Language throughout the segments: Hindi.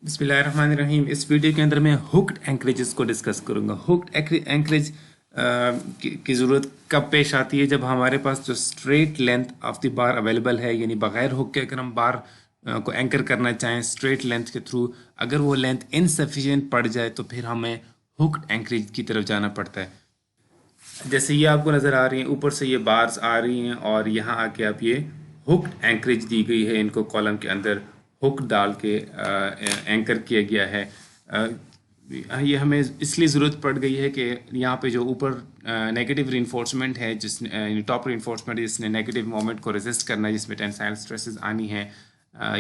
बिस्मिल्लाहिर्रहमानिर्रहीम। इस वीडियो के अंदर मैं हुक्ड एंकरेजेस को डिस्कस करूंगा। हुक्ड एंकरेज की ज़रूरत कब पेश आती है? जब हमारे पास जो straight length of the bar available है, यानी बगैर हुक के अगर हम बार को एंकर करना चाहें स्ट्रेट लेंथ के थ्रू, अगर वो लेंथ इनसफिशिएंट पड़ जाए तो फिर हमें हुक्ड एंकरेज की तरफ जाना पड़ता है। जैसे ये आपको नज़र आ रही हैं, ऊपर से ये बार्स आ रही हैं और यहाँ आके आप ये हुक्ड एंकरेज दी गई है, इनको कॉलम के अंदर हुक डाल के एंकर किया गया है। ये हमें इसलिए ज़रूरत पड़ गई है कि यहाँ पे जो ऊपर नेगेटिव रिइंफोर्समेंट है, जिसने टॉप रिइंफोर्समेंट जिसने नेगेटिव मोमेंट को रेजिस्ट करना है, जिसमें टेंसाइल स्ट्रेसेस आनी है,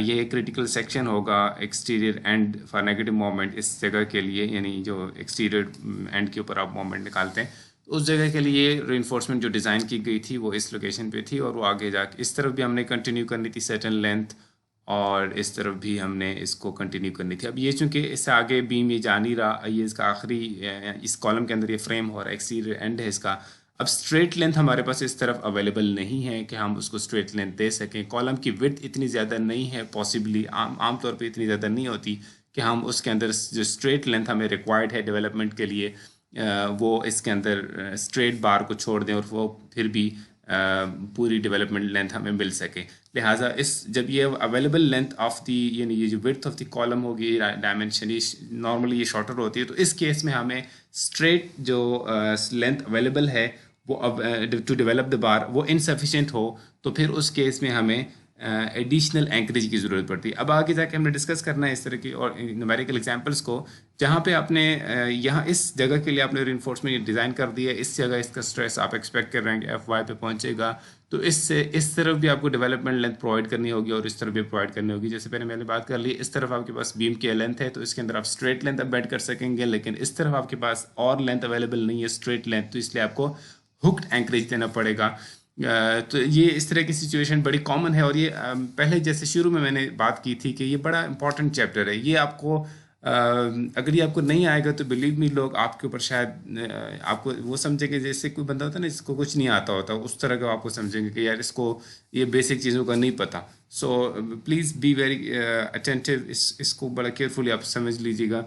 ये क्रिटिकल सेक्शन होगा exterior and for negative moment इस जगह के लिए, यानी जो एक्सटीरियर एंड के ऊपर आप मोमेंट निकालते हैं, तो उस जगह के लिए रिइंफोर्समेंट जो डिज़ाइन की गई थी वो इस लोकेशन पे थी, और वो आगे जाके इस तरफ भी हमने कंटिन्यू करनी थी सर्टेन लेंथ, और इस तरफ भी हमने इसको कंटिन्यू करनी थी। अब ये चूंकि इससे आगे बीम ये जा नहीं रहा, ये इसका आखिरी इस कॉलम के अंदर ये फ्रेम हो रहा है, एक्सटीरियर एंड है इसका। अब स्ट्रेट लेंथ हमारे पास इस तरफ अवेलेबल नहीं है कि हम उसको स्ट्रेट लेंथ दे सकें। कॉलम की विड्थ इतनी ज़्यादा नहीं है, पॉसिबली आमतौर पे इतनी ज़्यादा नहीं होती कि हम उसके अंदर जो स्ट्रेट लेंथ हमें रिक्वायर्ड है डेवलपमेंट के लिए, वो इसके अंदर स्ट्रेट बार को छोड़ दें और वो फिर भी पूरी डेवलपमेंट लेंथ हमें मिल सके। लिहाजा इस जब ये अवेलेबल लेंथ ऑफ दी, यानी ये जो विड्थ ऑफ द कॉलम होगी डायमेंशन, नॉर्मली ये शॉर्टर होती है, तो इस केस में हमें स्ट्रेट जो लेंथ अवेलेबल है वो टू डेवलप द बार वो इनसफिशिएंट हो, तो फिर उस केस में हमें एडिशनल एंकरेज की ज़रूरत पड़ती है। अब आगे जाके हमने डिस्कस करना है इस तरह की और न्यूमेरिकल एग्जांपल्स को, जहाँ पे आपने यहाँ इस जगह के लिए आपने रिइंफोर्समेंट डिज़ाइन कर दिया है, इस जगह इसका स्ट्रेस आप एक्सपेक्ट कर रहे हैं कि एफ वाई पे पहुँचेगा, तो इससे इस तरफ भी आपको डेवलपमेंट लेंथ प्रोवाइड करनी होगी और इस तरफ भी प्रोवाइड करनी होगी। जैसे पहले मैंने बात कर ली, इस तरफ आपके पास बीम की लेंथ है तो इसके अंदर आप स्ट्रेट लेंथ अब ऐड कर सकेंगे, लेकिन इस तरफ आपके पास और लेंथ अवेलेबल नहीं है स्ट्रेट लेंथ, तो इसलिए आपको हुक्ड एंकरेज देना पड़ेगा। तो ये इस तरह की सिचुएशन बड़ी कॉमन है, और ये पहले जैसे शुरू में मैंने बात की थी कि ये बड़ा इंपॉर्टेंट चैप्टर है। ये आपको अगर ये आपको नहीं आएगा तो बिलीव मी, लोग आपके ऊपर शायद आपको वो समझेंगे जैसे कोई बंदा होता है ना जिसको कुछ नहीं आता होता, उस तरह का आपको समझेंगे कि यार इसको ये बेसिक चीज़ों का नहीं पता। So please be very attentive, इसको बड़ा केयरफुली आप समझ लीजिएगा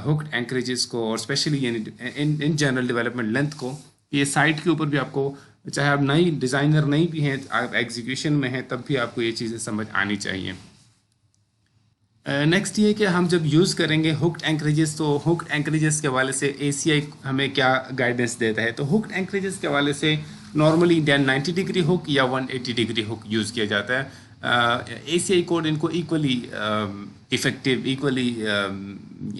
हुक्ड एंकरेजेस को, और specially in general development length को। ये साइट के ऊपर भी आपको, चाहे आप नई डिज़ाइनर नहीं भी हैं, आप एग्जीक्यूशन में हैं, तब भी आपको ये चीज़ें समझ आनी चाहिए। नेक्स्ट ये कि हम जब यूज़ करेंगे हुक्ड एंकरेजेस, तो हुक्ड एंकरेजेस के हवाले से ACI हमें क्या गाइडेंस देता है? तो हुक्ड एंकरेजेस के हवाले से नॉर्मली 90 डिग्री हुक या 180 डिग्री हुक यूज़ किया जाता है। ACI कोड इनको इक्वली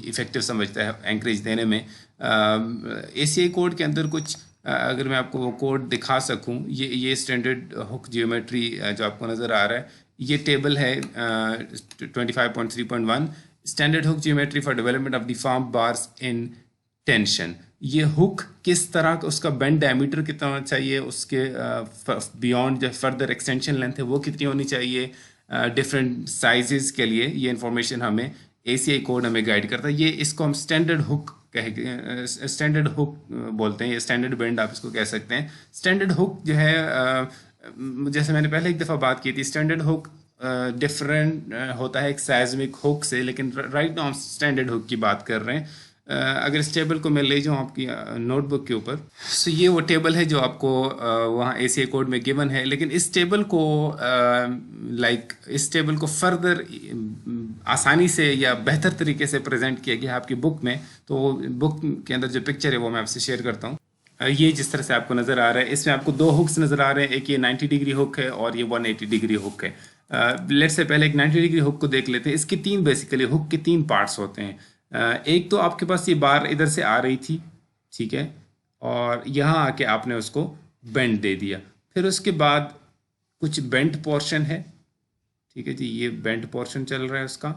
इफ़ेक्टिव समझता है एंकरेज देने में। ACI कोड के अंदर कुछ अगर मैं आपको वो कोड दिखा सकूं, ये स्टैंडर्ड हुक जियोमेट्री जो आपको नज़र आ रहा है, ये टेबल है 25.3.1 standard hook geometry for development of deform bars in tension. ये हुक किस तरह का, उसका बेंड डायमीटर कितना होना चाहिए, उसके बियॉन्ड जो फर्दर एक्सटेंशन लेंथ है वो कितनी होनी चाहिए, डिफरेंट साइजेस के लिए ये इंफॉर्मेशन हमें ACI कोड हमें गाइड करता है। ये इसको हम स्टैंडर्ड हुक स्टैंडर्ड हुक बोलते हैं, ये स्टैंडर्ड बेंड आप इसको कह सकते हैं। स्टैंडर्ड हुक जो है जैसे मैंने पहले एक दफ़ा बात की थी, स्टैंडर्ड हुक डिफरेंट होता है एक साइज़मिक हुक से, लेकिन राइट नाउ हम स्टैंडर्ड हुक की बात कर रहे हैं। अगर इस टेबल को मैं ले जाऊँ आपकी नोटबुक के ऊपर, सो ये वो टेबल है जो आपको वहाँ ACI कोड में गिवन है, लेकिन इस टेबल को इस टेबल को फर्दर आसानी से या बेहतर तरीके से प्रेजेंट किया गया आपकी बुक में। तो बुक के अंदर जो पिक्चर है वो मैं आपसे शेयर करता हूँ। ये जिस तरह से आपको नज़र आ रहा है, इसमें आपको दो हुक्स नज़र आ रहे हैं, एक ये 90 डिग्री हुक है और ये 180 डिग्री हुक है। लेट्स से पहले एक 90 डिग्री हुक को देख लेते हैं। इसके तीन बेसिकली हुक के तीन पार्ट्स होते हैं। एक तो आपके पास ये बार इधर से आ रही थी, ठीक है, और यहाँ आके आपने उसको बेंड दे दिया। फिर उसके बाद कुछ बेंट पोर्शन है, ठीक है जी, ये बेंट पोर्शन चल रहा है उसका,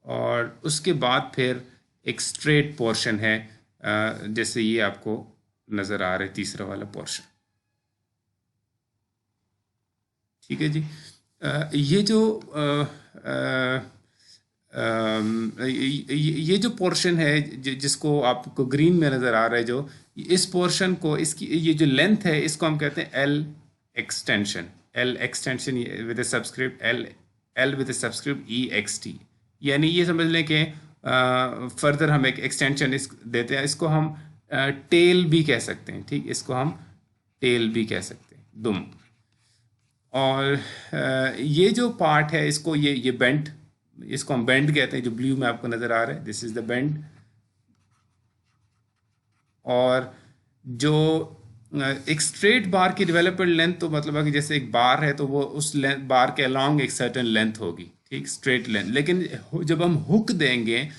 और उसके बाद फिर एक स्ट्रेट पोर्शन है, जैसे ये आपको नज़र आ रहा है तीसरा वाला पोर्शन, ठीक है जी। ये जो ये जो पोर्शन है जिसको आपको ग्रीन में नज़र आ रहा है, जो इस पोर्शन को, इसकी ये जो लेंथ है इसको हम कहते हैं L extension. With subscript L with subscript EXT। यानी ये समझ लें कि फर्दर हम एक एक्सटेंशन इस देते हैं, इसको हम टेल भी कह सकते हैं, ठीक, इसको हम टेल भी कह सकते हैं, दुम। और ये जो पार्ट है इसको ये बेंड, इसको हम बेंड कहते हैं, जो ब्लू में आपको नज़र आ रहा है, दिस इज़ द बेंड। और जो एक स्ट्रेट बार की डेवलपमेंट लेंथ, तो मतलब है कि जैसे एक बार है तो वो उस लेंथ बार के अलॉन्ग एक सर्टेन लेंथ होगी, ठीक, स्ट्रेट लेंथ। लेकिन जब हम हुक देंगे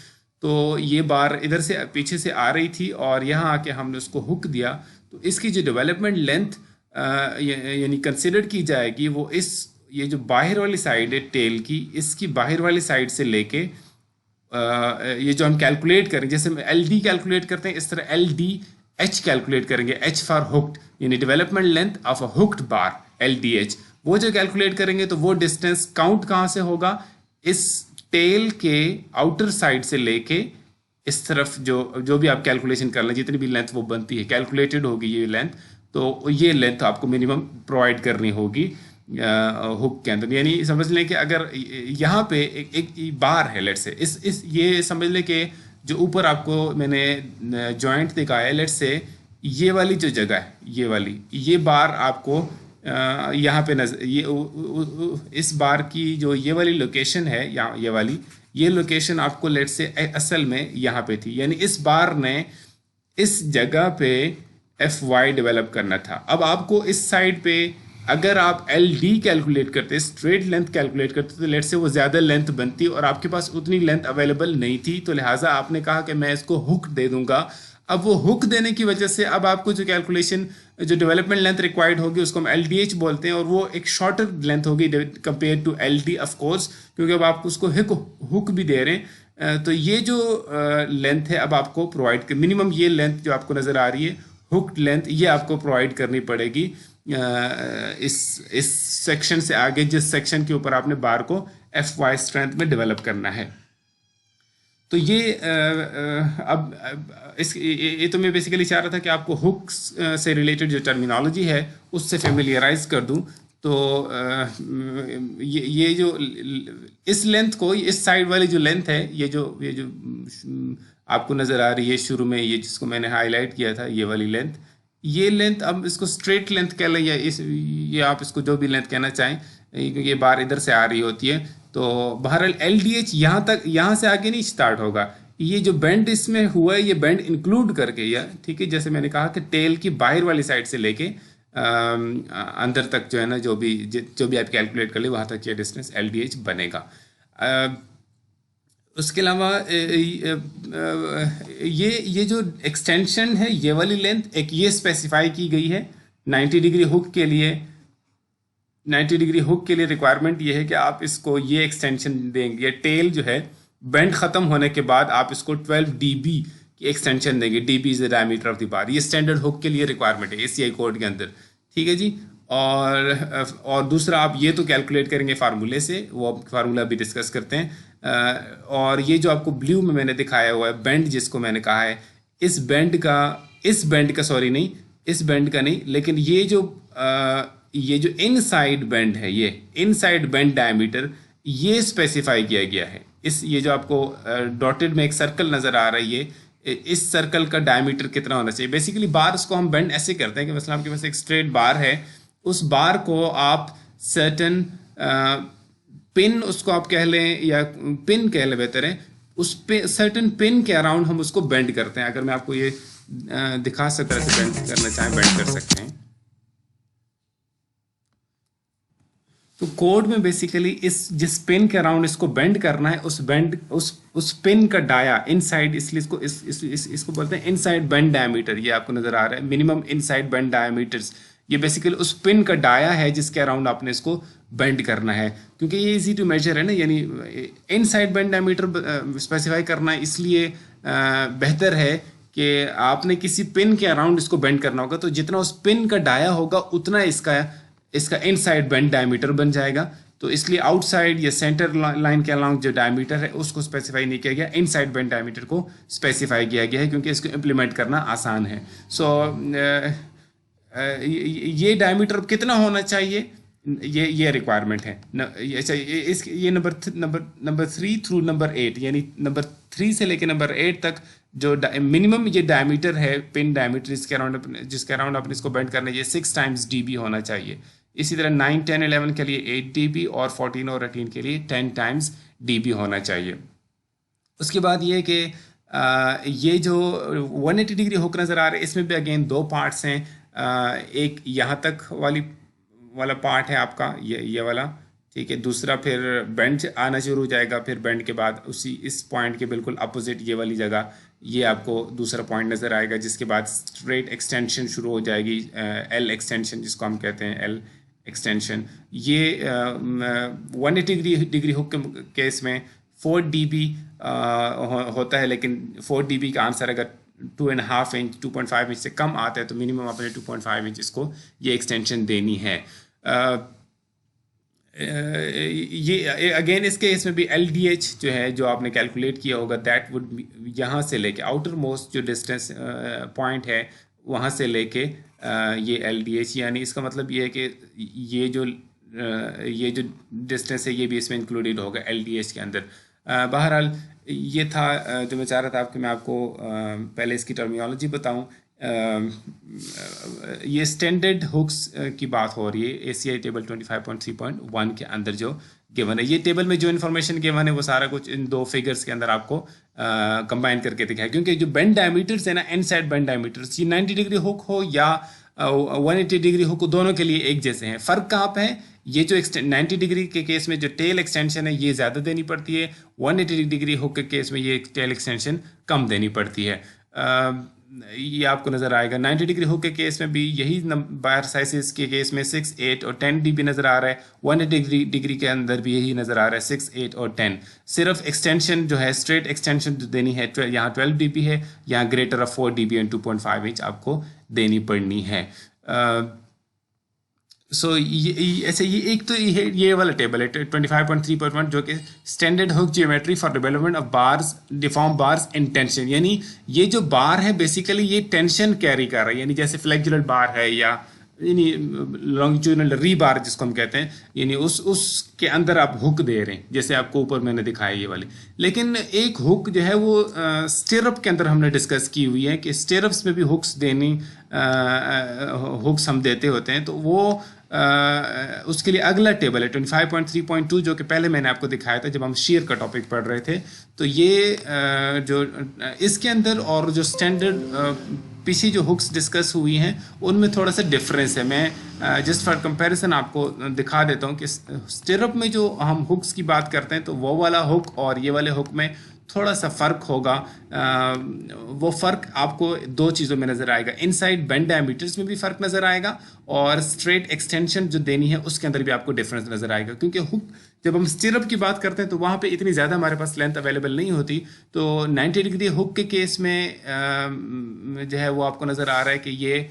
तो ये बार इधर से पीछे से आ रही थी और यहाँ आके हमने उसको हुक दिया, तो इसकी जो डेवलपमेंट लेंथ यानी कंसिडर की जाएगी वो ये जो बाहर वाली साइड है टेल की, इसकी बाहर वाली साइड से लेके ये जो हम कैलकुलेट करें, जैसे हम एल डी कैलकुलेट करते हैं, इस तरह एल डी एच कैलकुलेट करेंगे, एच फॉर हुक्ड, यानी development length of a hooked bar, L D H. वो जो कैलकुलेट करेंगे तो वो डिस्टेंस काउंट कहाँ से होगा, इस टेल के आउटर साइड से लेके इस तरफ जो भी आप कैलकुलेशन कर लें, जितनी भी लेंथ वो बनती है कैलकुलेटेड होगी ये लेंथ, तो ये लेंथ आपको मिनिमम प्रोवाइड करनी होगी हुक के अंदर। यानी समझ लें कि अगर यहाँ पे एक बार है, लेट से इस ये समझ लें कि जो ऊपर आपको मैंने जॉइंट दिखाया है, लेट से ये वाली जो जगह है, ये बार आपको यहाँ पे इस बार की जो ये वाली लोकेशन है, ये लोकेशन आपको लेट से असल में यहाँ पे थी, यानी इस बार ने इस जगह पे एफ वाई डेवलप करना था। अब आपको इस साइड पे अगर आप एल डी कैलकुलेट करते, स्ट्रेट लेंथ कैलकुलेट करते, तो लेट से वो ज़्यादा लेंथ बनती और आपके पास उतनी लेंथ अवेलेबल नहीं थी, तो लिहाजा आपने कहा कि मैं इसको हुक दे दूंगा। अब वो हुक देने की वजह से अब आपको जो कैलकुलेशन, जो डेवलपमेंट लेंथ रिक्वायर्ड होगी उसको हम एल डी एच बोलते हैं, और वो एक शॉर्टर लेंथ होगी compare to L D, of course, क्योंकि अब आप उसको हुक भी दे रहे हैं। तो ये जो लेंथ है अब आपको प्रोवाइड, मिनिमम ये लेंथ जो आपको नज़र आ रही है हुक्ड लेंथ, ये आपको प्रोवाइड करनी पड़ेगी इस सेक्शन से आगे, जिस सेक्शन के ऊपर आपने बार को एफ वाई स्ट्रेंथ में डेवलप करना है। तो ये ये तो मैं बेसिकली चाह रहा था कि आपको हुक से रिलेटेड जो टर्मिनोलॉजी है उससे फेमिलियराइज कर दूं। तो ये जो इस लेंथ को, इस साइड वाली जो लेंथ है, ये जो आपको नज़र आ रही है शुरू में, ये जिसको मैंने हाईलाइट किया था, ये वाली लेंथ, ये लेंथ अब इसको स्ट्रेट लेंथ कह लें, या ये आप इसको जो भी लेंथ कहना चाहें, क्योंकि ये बार इधर से आ रही होती है। तो बहरहाल एल डी एच यहाँ से आगे नहीं स्टार्ट होगा, ये जो बेंड इसमें हुआ है ये बेंड इंक्लूड करके, या ठीक है, जैसे मैंने कहा कि टेल की बाहर वाली साइड से लेके अंदर तक जो है ना, जो भी आप कैलकुलेट कर ले वहाँ तक ये डिस्टेंस एल डी एच बनेगा। उसके अलावा ये जो एक्सटेंशन है, ये वाली लेंथ एक ये स्पेसिफाई की गई है 90 डिग्री हुक के लिए। 90 डिग्री हुक के लिए रिक्वायरमेंट ये है कि आप इसको ये एक्सटेंशन देंगे, टेल जो है बेंड ख़त्म होने के बाद आप इसको 12 dB की एक्सटेंशन देंगे, dB is the diameter of the बार। ये स्टैंडर्ड हुक के लिए रिक्वायरमेंट है ACI कोड के अंदर, ठीक है जी। और दूसरा आप ये तो कैलकुलेट करेंगे फार्मूले से, वो फार्मूला भी डिस्कस करते हैं। और ये जो आपको ब्लू में मैंने दिखाया हुआ है बेंड, जिसको मैंने कहा है, इस बेंड का नहीं, लेकिन ये जो इनसाइड बेंड है, ये इनसाइड बेंड डायमीटर, ये स्पेसिफाई किया गया है। ये जो आपको डॉटेड में एक सर्कल नज़र आ रही है, इस सर्कल का डायमीटर कितना होना चाहिए। बेसिकली बार उसको हम बेंड ऐसे करते हैं कि मतलब आपके पास एक स्ट्रेट बार है, उस बार को आप सर्टन पिन, उसको आप कह लें या पिन कह लें बेहतर है, उस पे सर्टन पिन के अराउंड हम उसको बेंड करते हैं। अगर मैं आपको ये दिखा सकता है, बेंड करना चाहें बेंड कर सकते हैं। तो कोड में बेसिकली जिस पिन के अराउंड इसको बेंड करना है, उस पिन का डाया इनसाइड, इसलिए इसको बोलते हैं इनसाइड बेंड डायमीटर। ये आपको नजर आ रहा है मिनिमम इनसाइड बेंड डायमीटर्स, ये बेसिकली उस पिन का डाया है जिसके अराउंड आपने इसको बेंड करना है। क्योंकि ये इजी टू मेजर है ना, यानी इनसाइड बेंड डायमीटर स्पेसिफाई करना इसलिए बेहतर है कि आपने किसी पिन के अराउंड इसको बेंड करना होगा, तो जितना उस पिन का डाया होगा उतना इसका इनसाइड बेंड डायमीटर बन जाएगा। तो इसलिए आउटसाइड या सेंटर लाइन के अलाउंग जो डायमीटर है उसको स्पेसिफाई नहीं किया गया, इनसाइड बेंड डायमीटर को स्पेसिफाई किया गया है, क्योंकि इसको इम्प्लीमेंट करना आसान है। सो ये डायमीटर कितना होना चाहिए, ये रिक्वायरमेंट है अच्छा ये नंबर 3 थ्रू नंबर 8 यानी नंबर 3 से लेके नंबर 8 तक जो मिनिमम ये डायमीटर है पिन डायमीटर जिसके अराउंड अपन इसको बेंड करना है ये 6 टाइम्स डीबी होना चाहिए। इसी तरह 9 10 11 के लिए 8 डीबी और 14 और 18 के लिए 10 टाइम्स डीबी होना चाहिए। उसके बाद ये कि ये जो 180 डिग्री हुक नज़र आ रहा है इसमें भी अगेन दो पार्ट्स हैं। एक यहाँ तक वाला पार्ट है आपका ये वाला, ठीक है। दूसरा फिर बेंड आना शुरू हो जाएगा, फिर बेंड के बाद उसी इस पॉइंट के बिल्कुल अपोजिट ये वाली जगह ये आपको दूसरा पॉइंट नज़र आएगा, जिसके बाद स्ट्रेट एक्सटेंशन शुरू हो जाएगी, एल एक्सटेंशन जिसको हम कहते हैं एल एक्सटेंशन। ये 180 डिग्री हुक के केस में 4 dB होता है, लेकिन 4 dB का आंसर अगर 2.5 इंच 2.5 इंच से कम आता है तो मिनिमम आपने 2.5 इंच इसको ये एक्सटेंशन देनी है। ये अगेन इस केस में भी LDH जो है जो आपने कैलकुलेट किया होगा दैट वुड यहाँ से लेके आउटर मोस्ट जो डिस्टेंस पॉइंट है वहाँ से लेके ये LDH, यानी इसका मतलब ये है कि ये जो डिस्टेंस है ये भी इसमें इंक्लूडेड होगा LDH के अंदर। बहरहाल ये था जो मैं चाह रहा था कि मैं आपको पहले इसकी टर्मिनोलॉजी बताऊं। ये स्टैंडर्ड हुक्स की बात हो रही है ACI टेबल 25.3.1 के अंदर जो गिवन है। ये टेबल में जो इन्फॉर्मेशन गिवन है वो सारा कुछ इन दो फिगर्स के अंदर आपको कंबाइन करके दिखाया, क्योंकि जो बेंड डायमीटर्स है ना, इनसाइड बेंड डायमीटर्स, ये 90 डिग्री हुक हो या 180 डिग्री हुक दोनों के लिए एक जैसे हैं। फ़र्क कहाँ पे है? ये जो 90 डिग्री के केस में जो टेल एक्सटेंशन है ये ज़्यादा देनी पड़ती है, 180 डिग्री हुक के केस में ये टेल एक्सटेंशन कम देनी पड़ती है। ये आपको नज़र आएगा 90 डिग्री हुक के केस में भी यही बार साइजेस के केस में 6, 8 और 10 dB नज़र आ रहा है। 180 डिग्री के अंदर भी यही नज़र आ रहा है 6, 8 और 10। सिर्फ एक्सटेंशन जो है स्ट्रेट एक्सटेंशन जो देनी है यहाँ 12 dB है, यहाँ greater of 4 dB and 2.5 inch आपको देनी पड़नी है। सो ऐसे ये एक तो ये वाला टेबल है 25.3.1 जो कि standard hook geometry for development of bars deform bars in tension, यानी ये जो बार है बेसिकली ये टेंशन कैरी कर रहा है, यानी जैसे फ्लेक्सुरल बार है या यानी लॉन्गिट्यूडनल री बार जिसको हम कहते हैं, यानी उसके अंदर आप हुक दे रहे हैं जैसे आपको ऊपर मैंने दिखाया ये वाली। लेकिन एक हुक जो है वो स्टिरअप के अंदर हमने डिस्कस की हुई है कि स्टिरअप्स में भी हुक्स देनी हुक्स हम देते होते हैं, तो वो उसके लिए अगला टेबल है 25.3.2 जो कि पहले मैंने आपको दिखाया था जब हम शेयर का टॉपिक पढ़ रहे थे। तो ये जो इसके अंदर और जो स्टैंडर्ड पीछे जो हुक्स डिस्कस हुई हैं उनमें थोड़ा सा डिफरेंस है। मैं जस्ट फॉर कंपैरिजन आपको दिखा देता हूँ कि स्टिरअप में जो हम हुक्स की बात करते हैं तो वो वाला हुक और ये वाले हुक में थोड़ा सा फ़र्क होगा। वो फ़र्क आपको दो चीज़ों में नज़र आएगा, इनसाइड बेंड डायमीटर्स में भी फ़र्क नज़र आएगा और स्ट्रेट एक्सटेंशन जो देनी है उसके अंदर भी आपको डिफरेंस नज़र आएगा। क्योंकि हुक जब हम स्टिरअप की बात करते हैं तो वहाँ पे इतनी ज़्यादा हमारे पास लेंथ अवेलेबल नहीं होती, तो 90 डिग्री हुक के केस में जो है वो आपको नज़र आ रहा है कि ये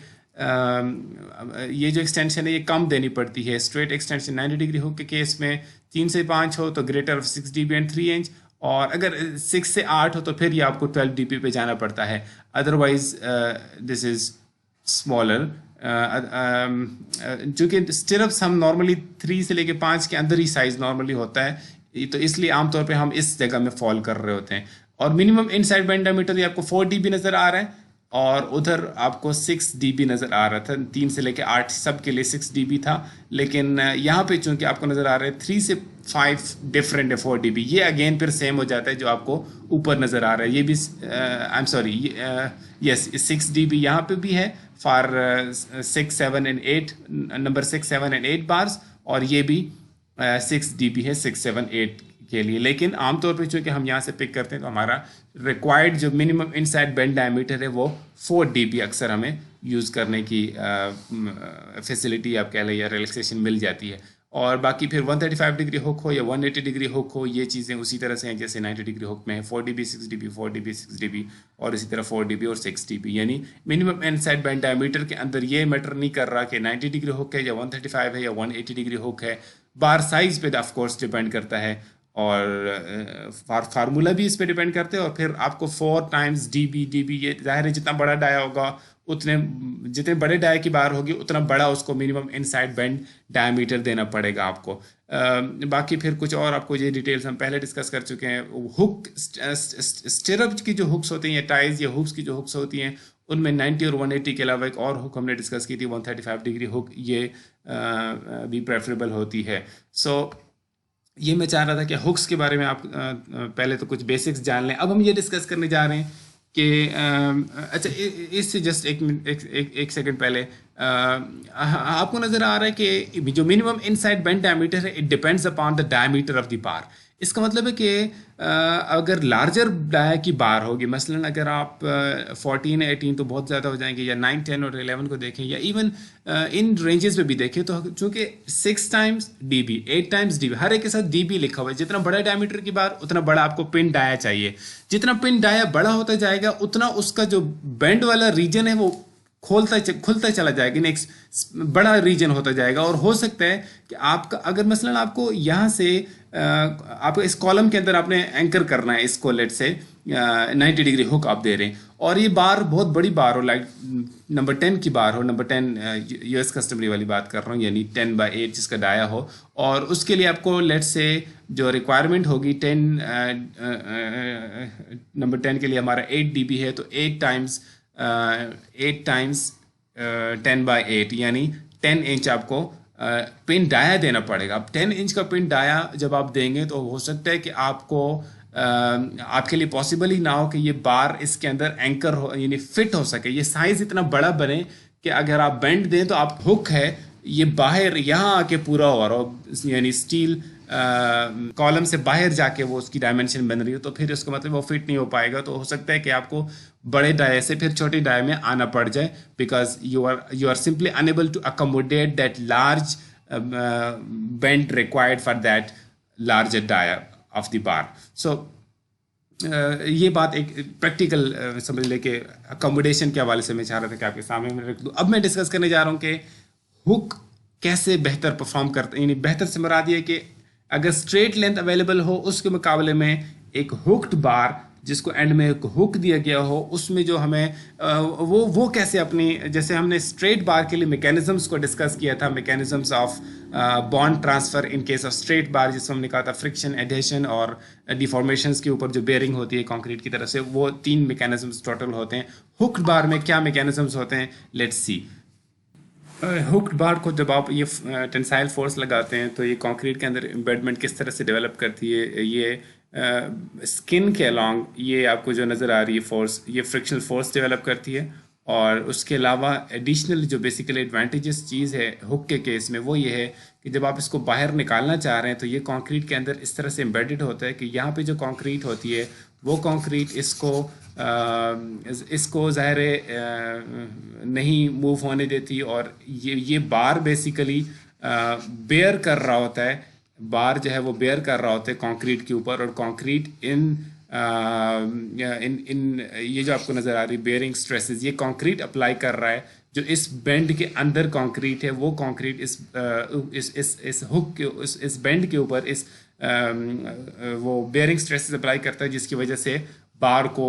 जो एक्सटेंशन है ये कम देनी पड़ती है। स्ट्रेट एक्सटेंशन 90 डिग्री हुक के केस में 3 से 5 हो तो greater of 6 dB and 3 inch, और अगर 6 से 8 हो तो फिर ये आपको 12 dB पे जाना पड़ता है, अदरवाइज दिस इज़ स्मॉलर। चूँकि स्टिरअप्स हम नॉर्मली 3 से लेके 5 के अंदर ही साइज़ नॉर्मली होता है, तो इसलिए आमतौर पे हम इस जगह में फॉल कर रहे होते हैं। और मिनिमम इनसाइड बेंड डायमीटर ये आपको 4 dB नज़र आ रहा है और उधर आपको 6 dB नज़र आ रहा था। 3 से लेके 8 सब के लिए 6 dB था, लेकिन यहाँ पे चूँकि आपको नज़र आ रहा है 3 से 5 डिफरेंट है 4 dB। ये अगेन फिर सेम हो जाता है जो आपको ऊपर नज़र आ रहा है। ये भी I am sorry yes 6 dB यहाँ पे भी है for 6, 7 and 8 number 6, 7 and 8 bars, और ये भी 6 dB है 6, 7, 8 के लिए। लेकिन आमतौर पे चूँकि हम यहाँ से पिक करते हैं तो हमारा रिक्वायर्ड जो मिनिमम इनसाइड बेंड डायमीटर है वो 4 dB अक्सर हमें यूज़ करने की फैसिलिटी आप कह लें या रिलैक्सेशन मिल जाती है। और बाकी फिर 135 डिग्री हुक हो या 180 डिग्री हुक हो ये चीज़ें उसी तरह से हैं जैसे 90 डिग्री हुक में है 4 dB 6 dB 4 dB 6 dB और इसी तरह 4 dB और 6 dB, यानी मिनिमम इनसाइड बेंड डायमीटर के अंदर ये मैटर नहीं कर रहा कि 90 डिग्री हुक है या 135 है या 180 डिग्री हुक है। बार साइज पे ऑफ कोर्स डिपेंड करता है और फार्मूला भी इस पे डिपेंड करते हैं। और फिर आपको 4 टाइम्स dB ये जाहिर है जितना बड़ा डाया होगा उतने जितने बड़े डाया की बार होगी उतना बड़ा उसको मिनिमम इनसाइड बेंड डायमीटर देना पड़ेगा आपको। बाकी फिर कुछ और आपको ये डिटेल्स हम पहले डिस्कस कर चुके हैं। हुक स्टिरअप की जो हुक्स होती हैं या टाइज या हुक्स की जो हुक्स होती हैं उनमें 90 और 180 के अलावा एक और हुक हमने डिस्कस की थी 135 डिग्री हुक, ये भी प्रेफरेबल होती है। सो ये मैं चाह रहा था कि हुक्स के बारे में आप पहले तो कुछ बेसिक्स जान लें। अब हम ये डिस्कस करने जा रहे हैं कि अच्छा इससे जस्ट एक सेकंड पहले आपको नज़र आ रहा है कि जो मिनिमम इनसाइड बेंड डायमीटर है it depends upon the diameter of the बार। इसका मतलब है कि अगर लार्जर डाया की बार होगी, मसलन अगर आप 14 18 तो बहुत ज़्यादा हो जाएंगे, या 9 10 और 11 को देखें, या इवन इन रेंजेस में भी देखें, तो चूंकि 6 टाइम्स डीबी 8 टाइम्स डीबी हर एक के साथ डीबी लिखा हुआ है, जितना बड़ा डायमीटर की बार उतना बड़ा आपको पिन डाया चाहिए। जितना पिन डाया बड़ा होता जाएगा उतना उसका जो बेंड वाला रीजन है वो खुलता चला जाएगा, नेक्स्ट बड़ा रीजन होता जाएगा। और हो सकता है कि आपका अगर मसलन आपको यहाँ से आपको इस कॉलम के अंदर आपने एंकर करना है इसको, लेट से 90 डिग्री हुक आप दे रहे हैं, और ये बार बहुत बड़ी बार हो, लाइक नंबर 10 की बार हो, नंबर 10 यूएस कस्टमरी वाली बात कर रहा हूँ, यानी 10/8 जिसका डाया हो, और उसके लिए आपको लेट से जो रिक्वायरमेंट होगी 10 नंबर 10 के लिए हमारा 8 डीबी है, तो 8 टाइम्स 10/8 यानी 10 इंच आपको पिन डाया देना पड़ेगा। अब 10 इंच का पिन डाया जब आप देंगे तो हो सकता है कि आपको आपके लिए पॉसिबल ही ना हो कि ये बार इसके अंदर एंकर हो, यानी फिट हो सके, ये साइज इतना बड़ा बने कि अगर आप बेंड दें तो आप हुक है ये बाहर यहाँ आके पूरा हो रहा हो, यानी स्टील कॉलम से बाहर जाके वो उसकी डायमेंशन बन रही हो, तो फिर उसका मतलब वो फिट नहीं हो पाएगा। तो हो सकता है कि आपको बड़े डाय से फिर छोटे डाय में आना पड़ जाए, because you are simply unable to accommodate that large bend required for that larger dia of the bar. So ये बात एक प्रैक्टिकल समझ ले कि अकोमोडेशन के हवाले से मैं चाह रहा था कि आपके सामने मैं रख दूँ। अब मैं डिस्कस करने जा रहा हूँ कि हुक कैसे बेहतर परफॉर्म करते हैं, यानी बेहतर से मुराद ये कि अगर स्ट्रेट लेंथ अवेलेबल हो उसके मुकाबले में एक हुक्ड बार जिसको एंड में एक हुक दिया गया हो, उसमें जो हमें वो कैसे अपनी, जैसे हमने स्ट्रेट बार के लिए मैकेनिज्म्स को डिस्कस किया था, mechanisms of bond transfer in case of straight बार, जिसमें हमने कहा था फ्रिक्शन, एडहेशन और डिफॉर्मेशंस के ऊपर जो बेयरिंग होती है कंक्रीट की तरफ से, वो 3 मैकेनिज्म्स टोटल होते हैं। हुक्ड बार में क्या मैकेनिज्म्स होते हैं, लेट्स सी। हुक्ड बार को जब आप ये टेंसाइल फोर्स लगाते हैं तो ये कंक्रीट के अंदर एम्बेडमेंट किस तरह से डेवलप करती है, ये स्किन के अलॉन्ग ये आपको जो नज़र आ रही है फोर्स, ये फ्रिक्शनल फोर्स डेवलप करती है। और उसके अलावा एडिशनल जो बेसिकली एडवांटेजेस चीज़ है हुक के केस में वो ये है कि जब आप इसको बाहर निकालना चाह रहे हैं तो ये कंक्रीट के अंदर इस तरह से एम्बेडेड होता है कि यहाँ पे जो कंक्रीट होती है वो कंक्रीट इसको ज़ाहिर नहीं मूव होने देती, और ये बार बेसिकली बेयर कर रहा होता है, बार जो है वो बेयर कर रहा होता है कंक्रीट के ऊपर, और कंक्रीट इन ये जो आपको नज़र आ रही बेयरिंग स्ट्रेसेस ये कंक्रीट अप्लाई कर रहा है। जो इस बेंड के अंदर कंक्रीट है वो कंक्रीट इस हुक के इस बेंड के ऊपर वो बेयरिंग स्ट्रेसेस अप्लाई करता है, जिसकी वजह से बार को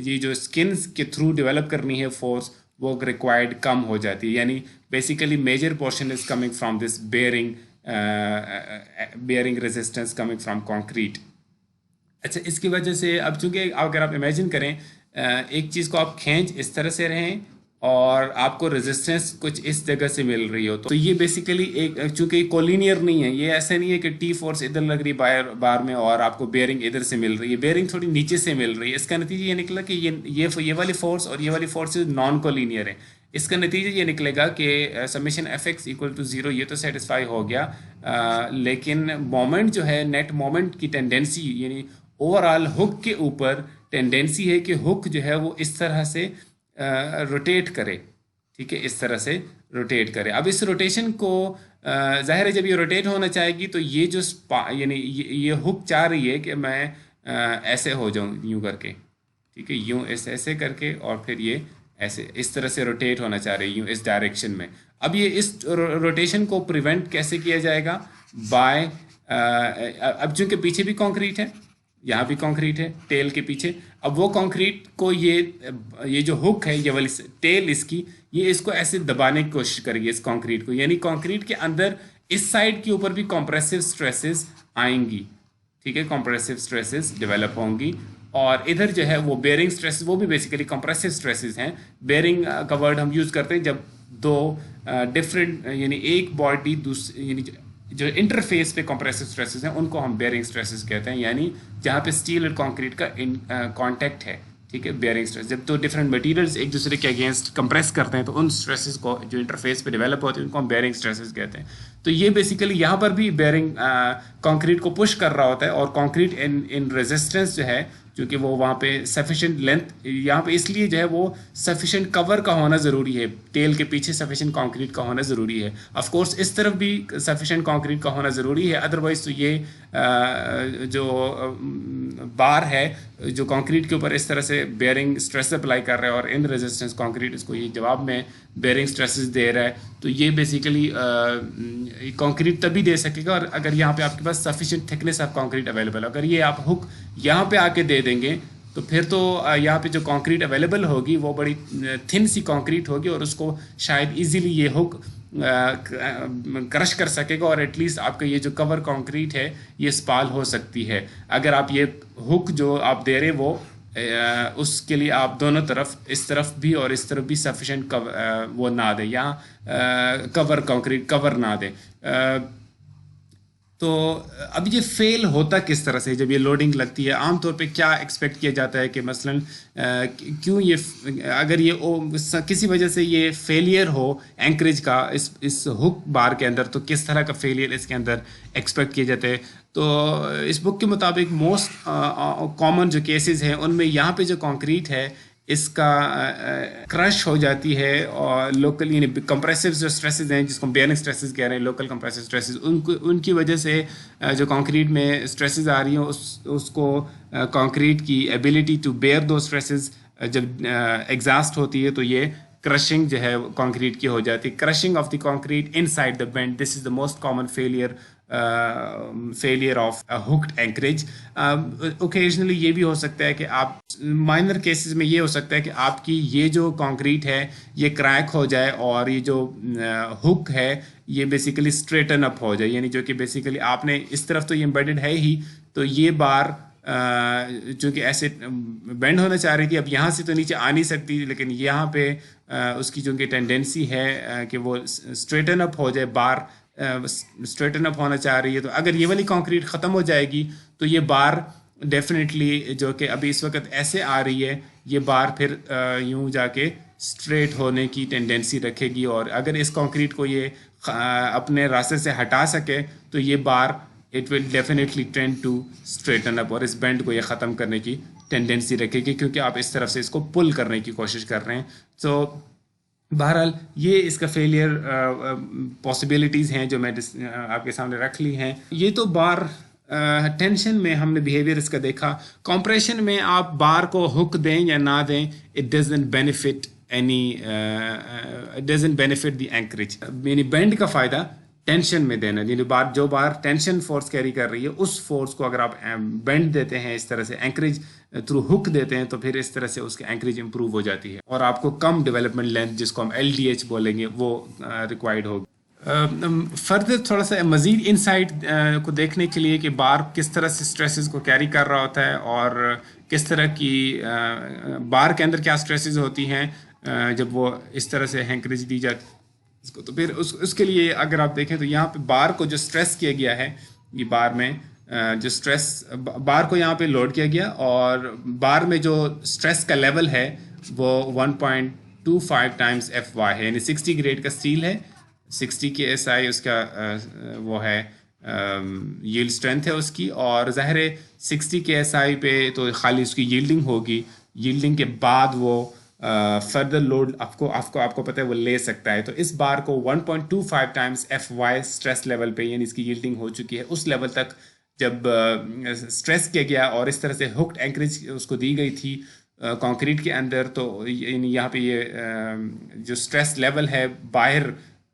ये जो स्किन के थ्रू डेवलप करनी है फोर्स वो रिक्वायर्ड कम हो जाती है। यानी basically major portion is coming from this bearing resistance coming from concrete. अच्छा, इसकी वजह से अब चूंकि अगर आप इमेजिन करें एक चीज़ को आप खींच इस तरह से रहें और आपको रेजिस्टेंस कुछ इस जगह से मिल रही हो, तो ये बेसिकली एक, चूंकि कोलिनियर नहीं है, ये ऐसा नहीं है कि टी फोर्स इधर लग रही बार में और आपको बेयरिंग इधर से मिल रही है, बेयरिंग थोड़ी नीचे से मिल रही है। इसका नतीजा ये निकला कि ये वाली फोर्स और ये वाली फोर्स नॉन कोलिनियर है। इसका नतीजा ये निकलेगा कि summation F X equal to 0, ये तो सेटिस्फाई हो गया, लेकिन मोमेंट जो है नेट मोमेंट की टेंडेंसी यानी ओवरऑल हुक के ऊपर टेंडेंसी है कि हुक जो है वो इस तरह से रोटेट करे, ठीक है, इस तरह से रोटेट करे। अब इस रोटेशन को जाहिर है जब ये रोटेट होना चाहेगी तो ये जो यानी ये हुक चाह रही है कि मैं ऐसे हो जाऊं यूं करके, ठीक है, यूं ऐसे करके, और फिर ये ऐसे इस तरह से रोटेट होना चाह रही है यूं इस डायरेक्शन में। अब ये इस रोटेशन को प्रिवेंट कैसे किया जाएगा, बाय अब चूंकि पीछे भी कंक्रीट है, यहाँ भी कंक्रीट है टेल के पीछे। अब वो कंक्रीट को ये जो हुक है, ये वाली टेल इसकी, ये इसको ऐसे दबाने की कोशिश करेगी इस कंक्रीट को, यानी कंक्रीट के अंदर इस साइड के ऊपर भी कंप्रेसिव स्ट्रेसेस आएंगी, ठीक है, कंप्रेसिव स्ट्रेसेस डेवलप होंगी। और इधर जो है वो बेयरिंग स्ट्रेसेस, वो भी बेसिकली कंप्रेसिव स्ट्रेसेस हैं। बेयरिंग का वर्ड हम यूज़ करते हैं जब दो डिफरेंट, यानी एक बॉडी दूसरी, यानी जो इंटरफेस पे कंप्रेसिव स्ट्रेसेस हैं उनको हम बेयरिंग स्ट्रेसेस कहते हैं, यानी जहाँ पे स्टील और कंक्रीट का कांटेक्ट है, ठीक है, बेयरिंग स्ट्रेस। जब तो डिफरेंट मटेरियल्स एक दूसरे के अगेंस्ट कंप्रेस करते हैं तो उन स्ट्रेसेस को जो इंटरफेस पे डेवलप होते हैं उनको हम बेयरिंग स्ट्रेसेस कहते हैं। तो ये बेसिकली यहाँ पर भी बेयरिंग कंक्रीट को पुश कर रहा होता है, और कंक्रीट इन रेजिस्टेंस जो है, क्योंकि वो वहाँ पे सफिशेंट लेंथ यहाँ पे, इसलिए जो है वो सफिशेंट कवर का होना ज़रूरी है, टेल के पीछे सफिशेंट कंक्रीट का होना ज़रूरी है। ऑफ कोर्स इस तरफ भी सफिशेंट कंक्रीट का होना ज़रूरी है, अदरवाइज तो ये जो बार है जो कंक्रीट के ऊपर इस तरह से बेयरिंग स्ट्रेस अप्लाई कर रहा है और इन रेजिस्टेंस कंक्रीट इसको ये जवाब में बेयरिंग स्ट्रेसेस दे रहा है, तो ये बेसिकली कंक्रीट तभी दे सकेगा और अगर यहाँ पे आपके पास sufficient thickness of concrete available है। अगर ये आप हुक यहाँ पे आके दे देंगे तो फिर तो यहाँ पे जो कंक्रीट अवेलेबल होगी वो बड़ी थिन सी कंक्रीट होगी और उसको शायद इजीली ये हुक क्रश कर सकेगा और एटलीस्ट आपका ये जो कवर कंक्रीट है ये स्पाल हो सकती है। अगर आप ये हुक जो आप दे रहे वो उसके लिए आप दोनों तरफ, इस तरफ भी और इस तरफ भी सफिशेंट वो ना दे, या कवर कंक्रीट कवर ना दे। तो अब ये फेल होता किस तरह से जब ये लोडिंग लगती है, आमतौर पे क्या एक्सपेक्ट किया जाता है कि मसलन क्यों ये, अगर ये किसी वजह से ये फेलियर हो एंकरेज का इस हुक बार के अंदर, तो किस तरह का फेलियर इसके अंदर एक्सपेक्ट किए जाते हैं। तो इस बुक के मुताबिक मोस्ट कॉमन जो केसेस हैं उनमें यहाँ पे जो कंक्रीट है इसका क्रश हो जाती है और लोकल, यानी कंप्रेसिव जो स्ट्रेसेस हैं जिसको बेयरिंग स्ट्रेसेस कह रहे हैं, लोकल कंप्रेसिव स्ट्रेसेस, उनकी वजह से जो कंक्रीट में स्ट्रेसेस आ रही हैं उसको कंक्रीट की एबिलिटी टू बेयर दो स्ट्रेसेस जब एग्जॉस्ट होती है तो ये क्रशिंग जो है कंक्रीट की हो जाती है। Crushing of the concrete inside the bend, this is the most common failure of hooked anchorage. Occasionally ये भी हो सकता है कि आप, माइनर केसेस में ये हो सकता है कि आपकी ये जो कंक्रीट है ये क्रैक हो जाए और ये जो हुक है ये बेसिकली स्ट्रेटन अप हो जाए, यानी जो कि बेसिकली आपने इस तरफ तो ये एम्बेडेड है ही, तो ये बार चूँकि ऐसे बेंड होना चाह रही थी, अब यहाँ से तो नीचे आ नहीं सकती, लेकिन यहाँ पे उसकी चूँकि टेंडेंसी है कि वो स्ट्रेटन अप हो जाए, बार स्ट्रेटन अप होना चाह रही है, तो अगर ये वाली कंक्रीट ख़त्म हो जाएगी तो ये बार डेफिनेटली जो कि अभी इस वक्त ऐसे आ रही है ये बार फिर यूं जाके स्ट्रेट होने की टेंडेंसी रखेगी, और अगर इस कंक्रीट को ये अपने रास्ते से हटा सके तो ये bar it will definitely tend to straighten up और इस बेंड को ये ख़त्म करने की टेंडेंसी रखेगी क्योंकि आप इस तरफ से इसको पुल करने की कोशिश कर रहे हैं। तो बहरहाल ये इसका फेलियर पॉसिबिलिटीज़ हैं जो मैं आपके सामने रख ली हैं। ये तो बार टेंशन में हमने बिहेवियर इसका देखा। कंप्रेशन में आप बार को हुक दें या ना दें, it doesn't benefit any, it doesn't benefit the anchorage, यानी बेंड का फ़ायदा टेंशन में देना, यानी बार जो बार टेंशन फोर्स कैरी कर रही है उस फोर्स को अगर आप बेंड देते हैं इस तरह से, एंकरेज थ्रू हुक देते हैं, तो फिर इस तरह से उसकी एंकरेज इंप्रूव हो जाती है और आपको कम डेवलपमेंट लेंथ जिसको हम LDH बोलेंगे वो रिक्वायर्ड होगी। फर्दर थोड़ा सा मज़ीद इनसाइट को देखने के लिए कि बार किस तरह से स्ट्रेसेस को कैरी कर रहा होता है और किस तरह की बार के अंदर क्या स्ट्रेसेस होती हैं जब वो इस तरह से एंकरेज दी जाती है इसको, तो फिर उसके लिए अगर आप देखें तो यहाँ पे बार को जो स्ट्रेस किया गया है, ये बार में जो स्ट्रेस, बार को यहाँ पे लोड किया गया और बार में जो स्ट्रेस का लेवल है वो 1.25 टाइम्स FY है, यानी 60 ग्रेड का स्टील है, 60 KSI उसका वो है यील्ड स्ट्रेंथ है उसकी, और ज़ाहिर है 60 KSI पे तो खाली उसकी यील्डिंग होगी, यील्डिंग के बाद वो फर्दर लोड आपको पता है वो ले सकता है। तो इस बार को 1.25 टाइम्स FY स्ट्रेस लेवल पे, यानी इसकी यील्डिंग हो चुकी है, उस लेवल तक जब स्ट्रेस किया गया और इस तरह से हुक्ड एंकरेज उसको दी गई थी कंक्रीट के अंदर, तो यहाँ पे ये जो स्ट्रेस लेवल है बाहर,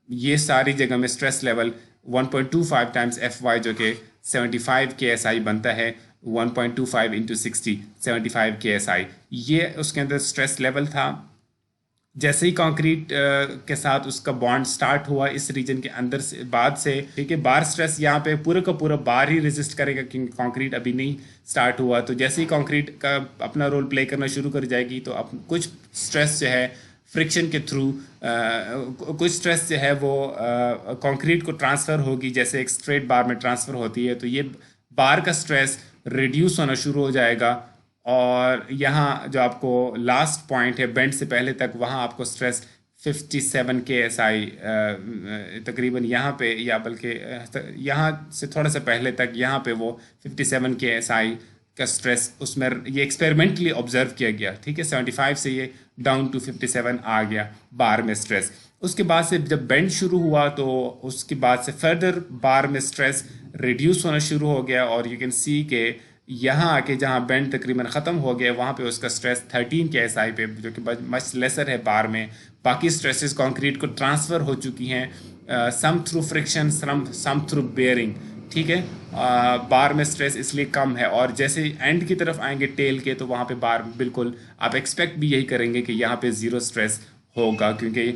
ये सारी जगह में स्ट्रेस लेवल 1.25 टाइम्स FY जो कि 75 KSI बनता है, 1.25 इंटू 60 75 KSI, ये उसके अंदर स्ट्रेस लेवल था। जैसे ही कंक्रीट के साथ उसका बॉन्ड स्टार्ट हुआ इस रीजन के अंदर से बाद से, ठीक है, बार स्ट्रेस यहाँ पे पूरा का पूरा बार ही रेजिस्ट करेगा क्योंकि कंक्रीट अभी नहीं स्टार्ट हुआ। तो जैसे ही कंक्रीट का अपना रोल प्ले करना शुरू कर जाएगी तो कुछ स्ट्रेस जो है फ्रिक्शन के थ्रू, कुछ स्ट्रेस जो है वो कंक्रीट को ट्रांसफ़र होगी, जैसे एक स्ट्रेट बार में ट्रांसफ़र होती है। तो ये बार का स्ट्रेस रिड्यूस होना शुरू हो जाएगा और यहाँ जो आपको लास्ट पॉइंट है बेंड से पहले तक, वहाँ आपको स्ट्रेस 57 KSI तकरीबन यहाँ पे, या बल्कि यहाँ से थोड़ा सा पहले तक यहाँ पे वो 57 KSI का स्ट्रेस उसमें ये एक्सपेरिमेंटली ऑब्जर्व किया गया, ठीक है। 75 से ये डाउन टू 57 आ गया बार में स्ट्रेस। उसके बाद से जब बेंड शुरू हुआ तो उसके बाद से फर्दर बार में स्ट्रेस रिड्यूस होना शुरू हो गया और यू कैन सी के यहाँ आके जहाँ बेंड तकरीबन ख़त्म हो गया वहाँ पे उसका स्ट्रेस 13 KSI पे, जो कि मच लेसर है बार में। बाकी स्ट्रेसेस कंक्रीट को ट्रांसफ़र हो चुकी हैं, सम थ्रू फ्रिक्शन, सम थ्रू बेयरिंग, ठीक है। बार में स्ट्रेस इसलिए कम है और जैसे एंड की तरफ आएंगे टेल के तो वहाँ पे बार बिल्कुल आप एक्सपेक्ट भी यही करेंगे कि यहाँ पे ज़ीरो स्ट्रेस होगा, क्योंकि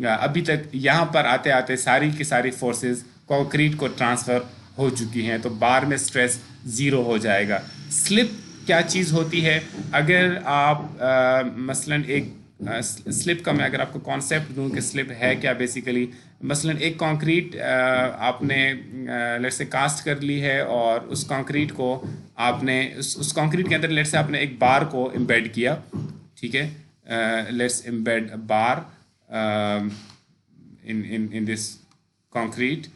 अभी तक यहाँ पर आते आते सारी की सारी फोर्सेस कंक्रीट को ट्रांसफ़र हो चुकी हैं, तो बार में स्ट्रेस ज़ीरो हो जाएगा। स्लिप क्या चीज़ होती है? अगर आप मसलन एक स्लिप का मैं अगर आपको कॉन्सेप्ट दूं कि स्लिप है क्या, बेसिकली मसलन एक कंक्रीट आपने लेट्स से कास्ट कर ली है और उस कंक्रीट को आपने उस कंक्रीट के अंदर लेट्स से आपने एक बार को एम्बेड किया, ठीक है। Let's embed bar in this concrete,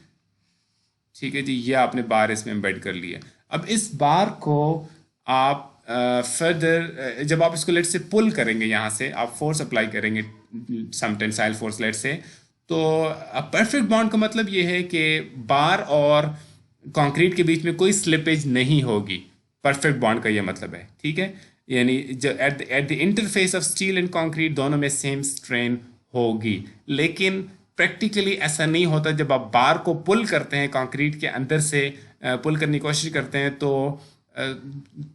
ठीक है जी, ये आपने बार इसमें एम्बेड कर लिया। अब इस बार को आप फर्दर जब आप इसको लेट से पुल करेंगे, यहाँ से आप फोर्स अप्लाई करेंगे, सम टेंसाइल फोर्स लेट से, तो परफेक्ट बॉन्ड का मतलब ये है कि बार और कंक्रीट के बीच में कोई स्लिपेज नहीं होगी। परफेक्ट बॉन्ड का ये मतलब है, ठीक है। यानी जो at the interface of steel and concrete दोनों में सेम स्ट्रेन होगी, लेकिन प्रैक्टिकली ऐसा नहीं होता। जब आप बार को पुल करते हैं, कंक्रीट के अंदर से पुल करने की कोशिश करते हैं, तो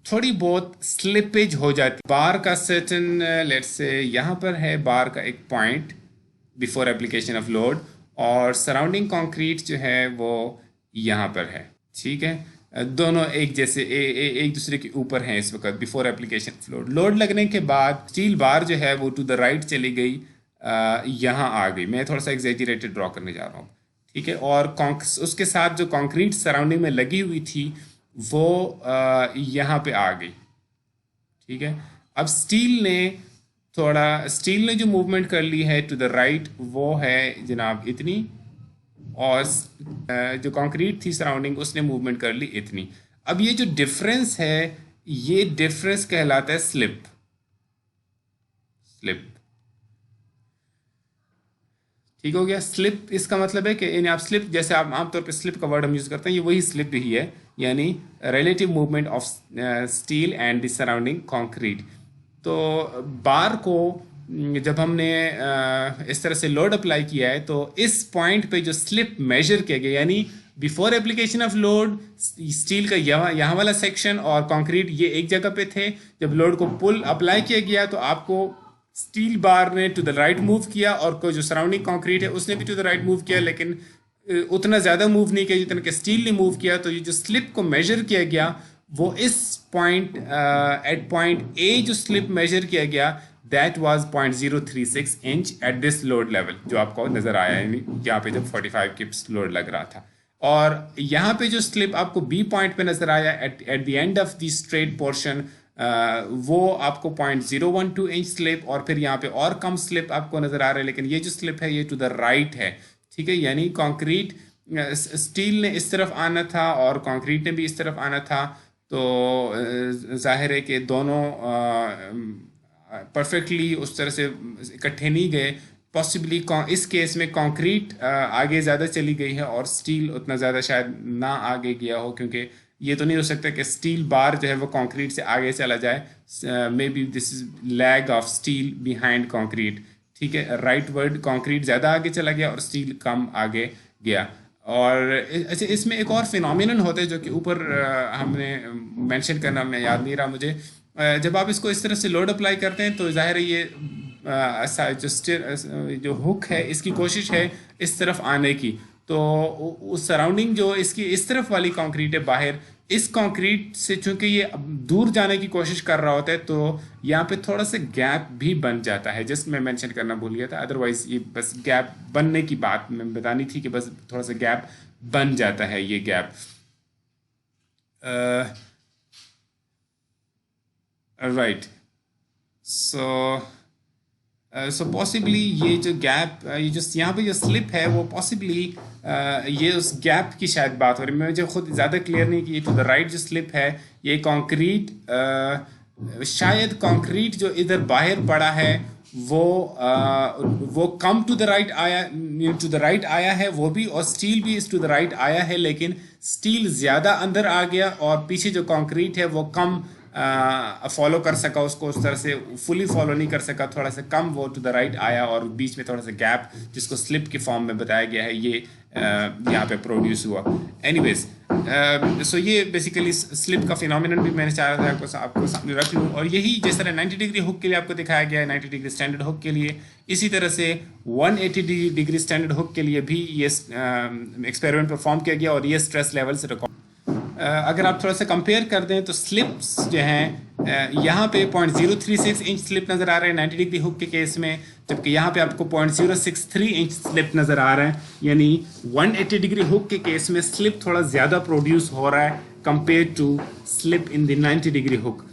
थोड़ी बहुत स्लिपेज हो जाती है। बार का सर्टेन लेट्स से यहाँ पर है बार का एक point before application of load और सराउंडिंग कंक्रीट जो है वो यहाँ पर है, ठीक है। दोनों एक जैसे एक दूसरे के ऊपर हैं इस वक्त before application of load. Load लगने के बाद स्टील बार जो है वो टू द राइट चली गई, यहाँ आ गई। मैं थोड़ा सा एग्जेजरेटेड ड्रॉ करने जा रहा हूँ, ठीक है। और उसके साथ जो कंक्रीट सराउंडिंग में लगी हुई थी वो यहाँ पे आ गई, ठीक है। अब स्टील ने जो मूवमेंट कर ली है टू द राइट वो है जनाब इतनी, और जो कंक्रीट थी सराउंडिंग उसने मूवमेंट कर ली इतनी। अब ये जो डिफरेंस है ये डिफरेंस कहलाता है स्लिप। ठीक हो गया। स्लिप इसका मतलब है कि यानी आप स्लिप, जैसे आप आमतौर पे स्लिप का वर्ड हम यूज़ करते हैं, ये वही स्लिप ही है, यानी relative movement of steel and the surrounding concrete. तो बार को जब हमने इस तरह से लोड अप्लाई किया है तो इस पॉइंट पे जो स्लिप मेजर किया गया, यानी before application of load steel का यहाँ वाला सेक्शन और कंक्रीट ये एक जगह पे थे। जब लोड को पुल अप्लाई किया गया तो आपको स्टील बार ने टू द राइट मूव किया और कोई जो सराउंडिंग कंक्रीट है उसने भी टू द राइट मूव किया, लेकिन उतना ज़्यादा मूव नहीं किया जितना कि स्टील ने मूव किया। तो ये जो स्लिप को मेजर किया गया वो इस पॉइंट एट पॉइंट ए जो स्लिप मेजर किया गया that was 0.036 inch at this load level, जो आपको नज़र आया है यहाँ पे जब 45 किप्स लोड लग रहा था। और यहाँ पे जो स्लिप आपको बी पॉइंट पे नज़र आया at the end of the straight portion, वो आपको 0.012 इंच स्लिप, और फिर यहाँ पे और कम स्लिप आपको नज़र आ रहा है, लेकिन ये जो स्लिप है ये टू द राइट है, ठीक है। यानी कंक्रीट स्टील ने इस तरफ आना था और कंक्रीट ने भी इस तरफ आना था, तो जाहिर है कि दोनों परफेक्टली उस तरह से इकट्ठे नहीं गए। पॉसिबली इस केस में कंक्रीट आगे ज़्यादा चली गई है और स्टील उतना ज़्यादा शायद ना आगे गया हो, क्योंकि ये तो नहीं हो सकता कि स्टील बार जो है वो कंक्रीट से आगे चला जाए। May be this is lag of steel behind concrete, ठीक है। राइट वर्ड, कंक्रीट ज़्यादा आगे चला गया और स्टील कम आगे गया। और अच्छा, इसमें एक और फिनोमिनन होता है जो कि ऊपर हमने मेंशन करना, मैं याद नहीं रहा मुझे। जब आप इसको इस तरह से लोड अप्लाई करते हैं तो जाहिर है ये जो हुक है इसकी कोशिश है इस तरफ आने की, तो उस सराउंडिंग जो इसकी इस तरफ वाली कंक्रीट है बाहर, इस कंक्रीट से चूंकि ये दूर जाने की कोशिश कर रहा होता है तो यहाँ पे थोड़ा सा गैप भी बन जाता है, जस्ट मैं मेंशन करना भूल गया था। अदरवाइज ये बस गैप बनने की बात मैं बतानी थी कि बस थोड़ा सा गैप बन जाता है ये गैप। राइट। सो सो पॉसिबली ये जो गैप, ये जो यहाँ पे जो स्लिप है वो पॉसिबली ये उस गैप की शायद बात हो रही है, मुझे खुद ज़्यादा क्लियर नहीं कि ये टू द राइट जो स्लिप है ये कंक्रीट, शायद कंक्रीट जो इधर बाहर पड़ा है वो वो कम टू द राइट आया, टू द राइट आया है वो भी, और स्टील भी इस टू द राइट आया है, लेकिन स्टील ज़्यादा अंदर आ गया और पीछे जो कंक्रीट है वो कम फॉलो कर सका उसको, उस तरह से फुली फॉलो नहीं कर सका, थोड़ा सा कम वो टू द राइट आया और बीच में थोड़ा सा गैप जिसको स्लिप के फॉर्म में बताया गया है ये यहाँ पे प्रोड्यूस हुआ। एनीवेज, सो ये बेसिकली स्लिप का फिनोमिनन भी मैंने चाहा था आपको सामने रख लूँ, और यही जिस तरह 90 डिग्री हुक के लिए आपको दिखाया गया है 90 डिग्री स्टैंडर्ड हुक के लिए, इसी तरह से 180 डिग्री स्टैंडर्ड हुक के लिए भी ये एक्सपेरिमेंट परफॉर्म किया गया और ये स्ट्रेस लेवल से रिकॉर्ड। अगर आप थोड़ा सा कंपेयर कर दें तो स्लिप्स जो हैं यहाँ पे 0.036 इंच स्लिप नज़र आ रहे हैं 90 डिग्री हुक के केस में, जबकि यहाँ पे आपको 0.063 इंच स्लिप नज़र आ रहा है, यानी 180 डिग्री हुक के केस में स्लिप थोड़ा ज़्यादा प्रोड्यूस हो रहा है compare to slip in the 90 degree hook.